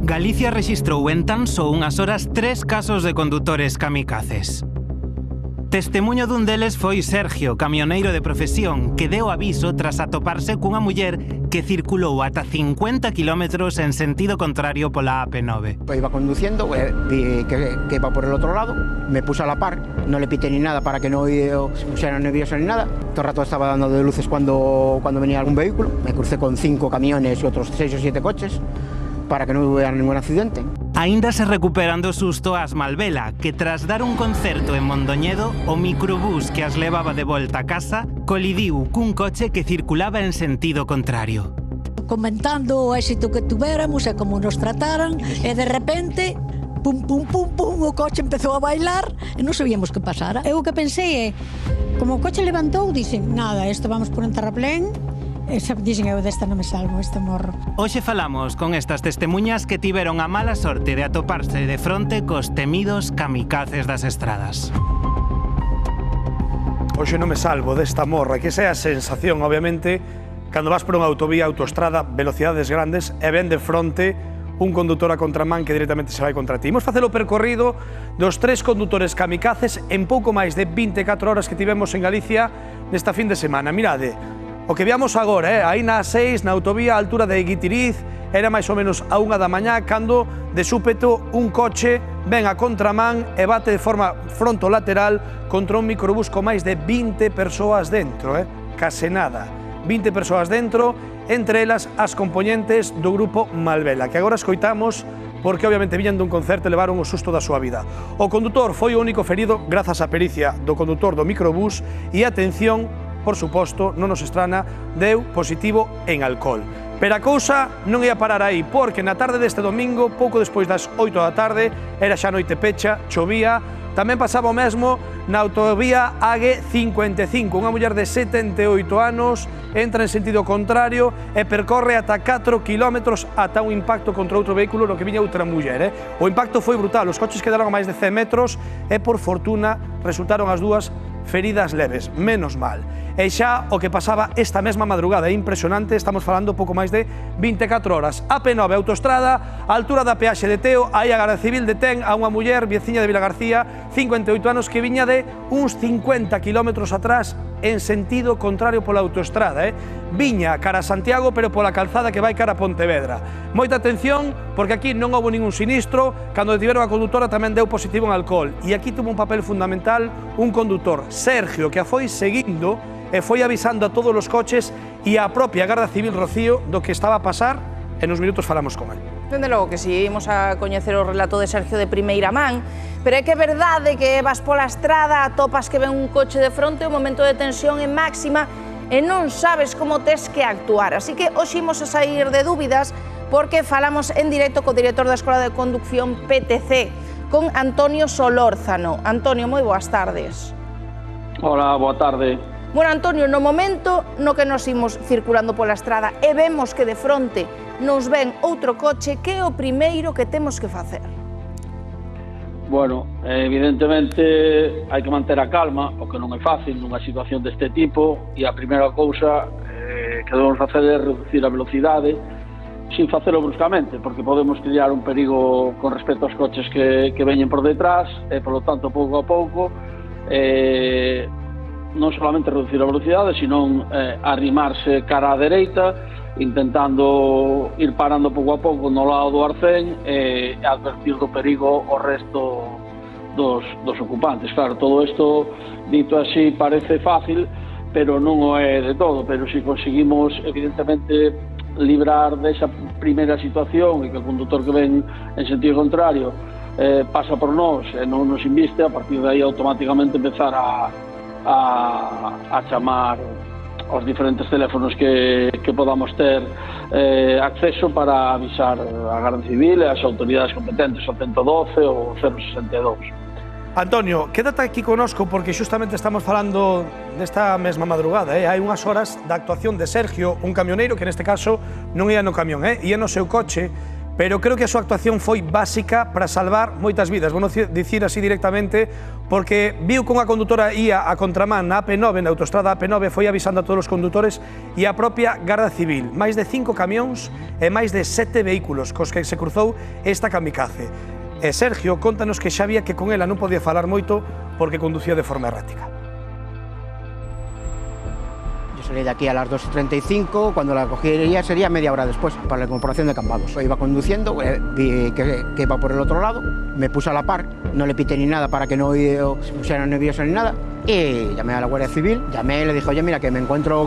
Galicia rexistrou en tan só unhas horas 3 casos de condutores kamikazes. Testemuño dun deles foi Sergio, camioneiro de profesión, que deu aviso tras atoparse cunha muller que circulou ata 50 km en sentido contrario pola AP9. Iba conduciendo, vi que iba por el otro lado, me puse a la par, no le pité ni nada para que no fuera nervioso ni nada. Todo el rato estaba dando de luces cuando venía algún vehículo. Me crucé con 5 camiones y otros 6 o 7 coches para que no hubiera ningún accidente. Aínda se recuperan do susto as Malvela, que tras dar un concerto en Mondoñedo, o microbús que as levaba de volta a casa colidiu cun coche que circulaba en sentido contrario. Comentando o éxito que tuviéramos e como nos trataran, e de repente, pum, pum, pum, pum, o coche empezou a bailar e non sabíamos que pasara. Eu o que pensei é, como o coche levantou, dixen, nada, isto vamos por un terraplén, e xa dixen eu, desta non me salvo, este morro. Hoxe falamos con estas testemuñas que tiveron a mala sorte de atoparse de fronte cos temidos kamikazes das estradas. Hoxe non me salvo desta morra, que esa é a sensación, obviamente, cando vas por unha autovía, autoestrada, velocidades grandes, e ven de fronte un condutor a contramán que directamente se vai contra ti. Imos facer o percorrido dos 3 condutores kamikazes en pouco máis de 24 horas que tivemos en Galicia nesta fin de semana. Mirade, o que viamos agora, aí na A6, na autovía, a altura de Guitiriz, era máis ou menos a 1 da mañá, cando, de súpeto, un coche ven a contramán e bate de forma frontolateral contra un microbús con máis de 20 persoas dentro, case nada. 20 persoas dentro, entre elas as componentes do grupo Malvela, que agora escoitamos porque obviamente viñan dun concerto e levaron o susto da súa vida. O condutor foi o único ferido grazas á pericia do condutor do microbús e, atención, por suposto, non nos estrana, deu positivo en alcohol. Pero a cousa non ia parar aí, porque na tarde deste domingo, pouco despois das 8 da tarde, era xa noite pecha, chovía, tamén pasaba o mesmo na autovía AG55. Unha muller de 78 anos entra en sentido contrario e percorre ata 4 kilómetros ata un impacto contra outro vehículo no que viña outra muller. O impacto foi brutal, os coches quedaron a máis de 100 metros e, por fortuna, resultaron as dúas feridas leves, menos mal. E xa o que pasaba esta mesma madrugada é impresionante, estamos falando pouco máis de 24 horas. AP9 autoestrada, a altura da peaxe de Teo, aí a Garda Civil detén a unha muller veciña de Vilagarcía, 58 anos, que viña de uns 50 kilómetros atrás en sentido contrario pola autoestrada. Viña cara a Santiago, pero pola calzada que vai cara a Pontevedra. Moita atención, porque aquí non houve ningún sinistro, cando detiveron a condutora tamén deu positivo en alcohol. E aquí tuvo un papel fundamental un condutor, Sergio, que a foi seguindo e foi avisando a todos os coches e a propia Garda Civil Rocío do que estaba a pasar, e nos minutos falamos con él. Dende logo que si, imos a coñecer o relato de Sergio de primeira man, pero é que é verdade que vas pola estrada, atopas que ven un coche de fronte, o momento de tensión é máxima e non sabes como tes que actuar. Así que hoxe imos a sair de dúbidas porque falamos en directo co director da Escola de Conducción PTC, con Antonio Solórzano. Antonio, moi boas tardes. Hola, boa tarde. Bueno, Antonio, no momento no que nos imos circulando pola estrada e vemos que de fronte nos ven outro coche, que é o primeiro que temos que facer? Bueno, evidentemente hai que manter a calma, o que non é fácil nunha situación deste tipo, e a primeira cousa que debemos facer é reducir a velocidade sin facelo bruscamente, porque podemos criar un perigo con respecto aos coches que veñen por detrás, e, polo tanto, pouco a pouco, non solamente reducir a velocidade, sino arrimarse cara á dereita, intentando ir parando pouco a pouco no lado do arcén e advertir do perigo ao resto dos ocupantes. Claro, todo isto, dito así, parece fácil, pero non o é de todo. Pero se conseguimos, evidentemente, librar desa primeira situación e que o condutor que ven en sentido contrario pasa por nós e non nos inviste, a partir de aí automáticamente empezar a chamar aos diferentes teléfonos que podamos ter acceso para avisar a Garda Civil e as autoridades competentes, o 112 ou o 062. Antonio, quédate aquí conosco porque xustamente estamos falando desta mesma madrugada. Hai unhas horas da actuación de Sergio, un camioneiro que neste caso non ia no camión, ia no seu coche, pero creo que a súa actuación foi básica para salvar moitas vidas. Vou dicir así directamente, porque viu que unha condutora ia a contramán na AP9, na autostrada AP9, foi avisando a todos os condutores e a propia Garda Civil. Máis de 5 camións e máis de 7 vehículos cos que se cruzou esta kamikaze. E Sergio contanos que xa vía que con ela non podía falar moito porque conducía de forma errática. Salí de aquí a las 2:35, cuando la cogería sería media hora después, para la incorporación de Cambados. Iba conduciendo, vi que iba por el otro lado, me puse a la par, no le pité ni nada para que no se pusiera nervioso ni nada, y llamé a la Guardia Civil, llamé y le dije, oye, mira, que me encuentro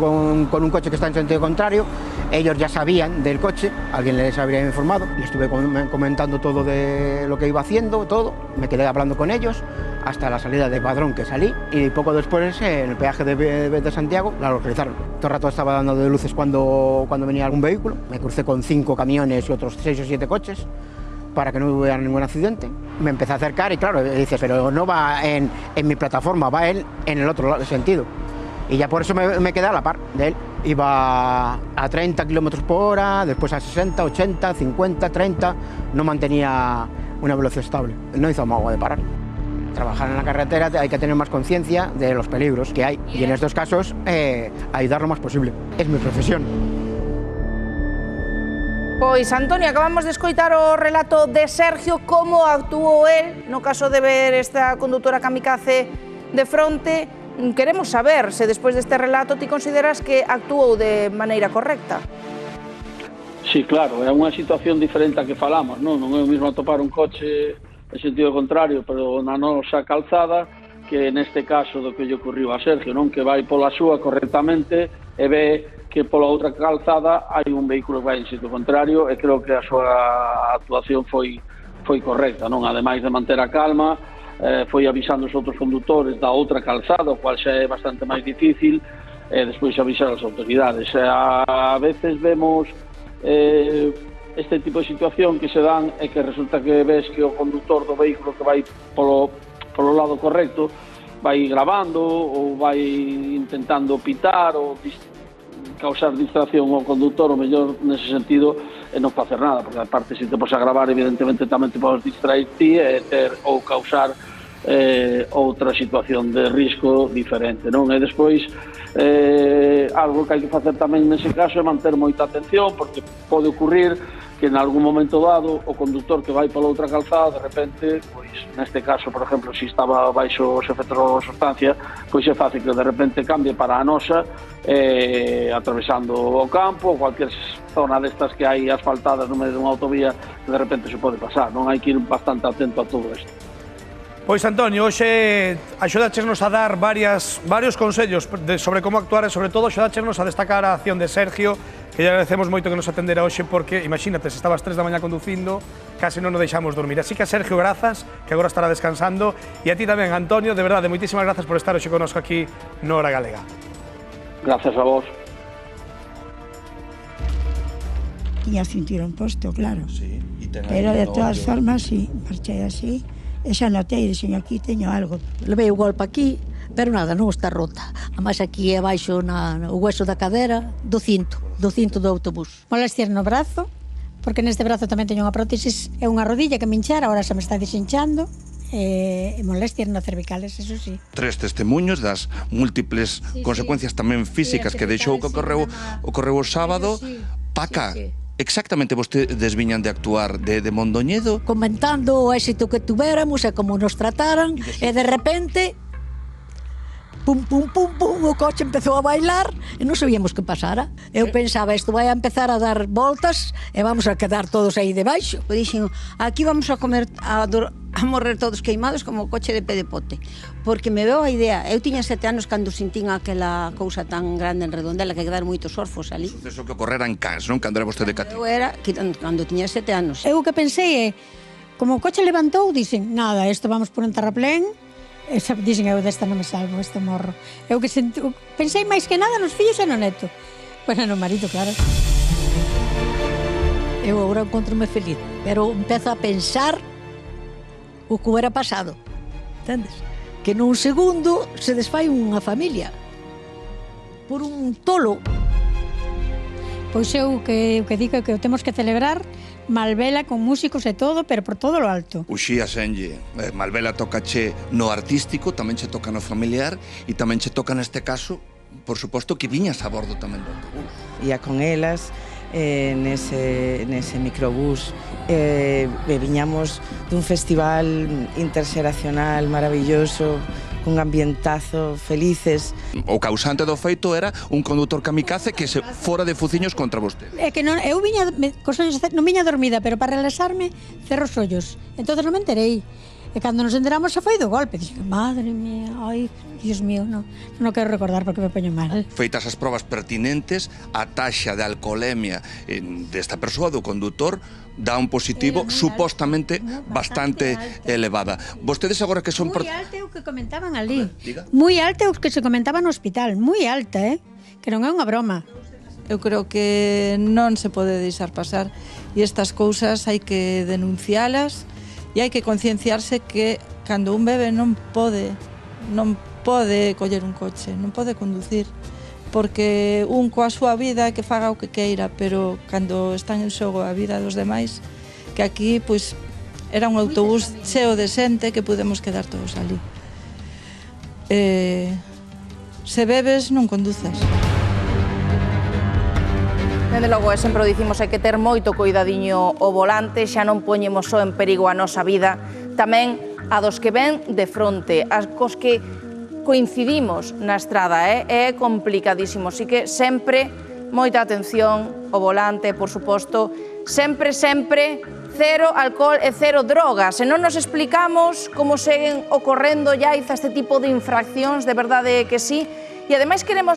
con un coche que está en sentido contrario. Ellos ya sabían del coche, alguien les habría informado, y estuve comentando todo de lo que iba haciendo, todo, me quedé hablando con ellos, hasta la salida de Padrón, que salí, y poco después en el peaje de Santiago la localizaron. Todo el rato estaba dando de luces cuando venía algún vehículo, me crucé con 5 camiones y otros 6 o 7 coches para que no hubiera ningún accidente. Me empecé a acercar y claro, dices, pero no va en mi plataforma, va él en el otro sentido. Y ya por eso me quedé a la par de él. Iba a 30 kilómetros por hora, después a 60, 80, 50, 30, no mantenía una velocidad estable, no hizo amago de parar. Trabajar en la carretera hay que tener más conciencia de los peligros que hay y en estos casos ayudar lo más posible. Es mi profesión. Pois, Antonio, acabamos de escoitar o relato de Sergio, como actuou el no caso de ver esta condutora kamikaze de fronte. Queremos saber se despois deste relato ti consideras que actuou de maneira correcta. Sí, claro, é unha situación diferente a que falamos, non é o mesmo atopar un coche en sentido contrario, pero na nosa calzada, que neste caso do que lle ocurriu a Sergio, non, que vai pola súa correctamente e ve que pola outra calzada hai un vehículo que vai en sentido contrario, e creo que a súa actuación foi correcta, non? Ademais de manter a calma, foi avisando os outros condutores da outra calzada, o cual xa é bastante máis difícil, e despois avisar as autoridades. A veces vemos este tipo de situación que se dan e que resulta que ves que o condutor do vehículo que vai polo lado correcto vai grabando ou vai intentando pitar ou causar distracción ao condutor, o mellor nese sentido é non facer nada, porque aparte se te pos a gravar evidentemente tamén te podes distraer ti e ter ou causar outra situación de risco diferente, non? E despois algo que hai que facer tamén nese caso é manter moita atención, porque pode ocurrir que en algún momento dado o condutor que vai pola outra calzada de repente, pois neste caso, por exemplo, se estaba baixo os efectos da sustancia, pois é fácil que de repente cambie para a nosa, atravesando o campo ou cualquier zona destas que hai asfaltadas no medio dunha autovía, que de repente se pode pasar, non? Hai que ir bastante atento a todo isto. Pois, Antonio, hoxe axudáchenos a dar varios consellos sobre como actuar e, sobre todo, axudáchenos a destacar a acción de Sergio, que lle agradecemos moito que nos atendera hoxe, porque, imagínate, se estaba ás 3 da mañá conducindo, case non nos deixamos dormir. Así que a Sergio, grazas, que agora estará descansando, e a ti tamén, Antonio, de verdade, moitísimas grazas por estar hoxe connosco aquí no Hora Galega. Gracias a vos. Tiña o cinturón posto, claro. Sí, pero de todas formas, sí, marchei así. E xa notei, dixen, aquí teño algo. Levei o golpe aquí, pero nada, non está rota. Ademais aquí abaixo o hueso da cadera do cinto do autobús. Molestias no brazo, porque neste brazo tamén teño unha prótesis e unha rodilla que me hinchara, ahora xa me está desinchando. E molestias no cervicales, eso sí. 3 testemunhos das múltiples consecuencias tamén físicas que deixou que ocorreu o sábado. Paca, exactamente vostedes viñan de actuar de Mondoñedo? Comentando o éxito que tuveramos e como nos trataran, e de repente pum, pum, pum, pum, o coche empezou a bailar e non sabíamos que pasara. Eu pensaba, isto vai a empezar a dar voltas e vamos a quedar todos aí debaixo. Dixen, aquí vamos a comer, a morrer todos queimados como o coche de pé de pote, porque me veo a idea. Eu tiña 7 anos cando sintín aquela cousa tan grande en Redondela, que quedaron moitos orfos ali. Suceso que ocorrera en Cans, non? Cando era vostede cativo. Eu era cando tiña 7 anos. Eu o que pensei é, como o coche levantou, dixen, nada, isto vamos por un terraplén. Dixen, eu desta non me salvo, este morro. Eu que pensei máis que nada nos fillos e no neto. Bueno, no marido, claro. Eu agora encontro-me feliz, pero empezo a pensar o que hubiera pasado, entendes? Que nun segundo se desfai unha familia por un tolo. Pois eu que digo que o temos que celebrar Malvela con músicos e todo, pero por todo lo alto. Uxía senlle, Malvela tocache no artístico, tamén che toca no familiar e tamén che toca neste caso, por suposto, que viñas a bordo tamén do autobús. Ia con elas nese microbús viñamos dun festival interxeracional maravilloso, cun ambientazo, felices. O causante do feito era un condutor kamikaze que se fora de fuciños contra vostede. É que non, eu viña, non viña dormida, pero para relaxarme cerro os ollos. Entonces non me enterei. E cando nos enteramos xa foi do golpe. Dixen, madre mía, ai, Dios mío, non quero recordar porque me poño mal. Feitas as probas pertinentes, a taxa de alcoholemia desta persoa, do condutor, dá un positivo supostamente bastante elevada. Vostedes agora que son... Moi alta é o que comentaban ali. Diga. Moi alta é o que se comentaba no hospital. Moi alta, que non é unha broma. Eu creo que non se pode deixar pasar e estas cousas hai que denuncialas e hai que concienciarse que cando un bebe non pode coller un coche, non pode conducir, porque un coa súa vida que faga o que queira, pero cando están en xogo a vida dos demais, que aquí pois era un autobús cheo de xente que pudemos quedar todos ali. Se bebes non conduzas. Dende logo, sempre o dicimos, hai que ter moito cuidadiño o volante, xa non poñemos só en perigo a nosa vida, tamén a dos que ven de fronte, a cos que coincidimos na estrada, é complicadísimo, así que sempre moita atención o volante, por suposto, sempre, cero alcohol e cero drogas, e non nos explicamos como seguen ocorrendo ya este tipo de infraccións, de verdade que sí, e ademais queremos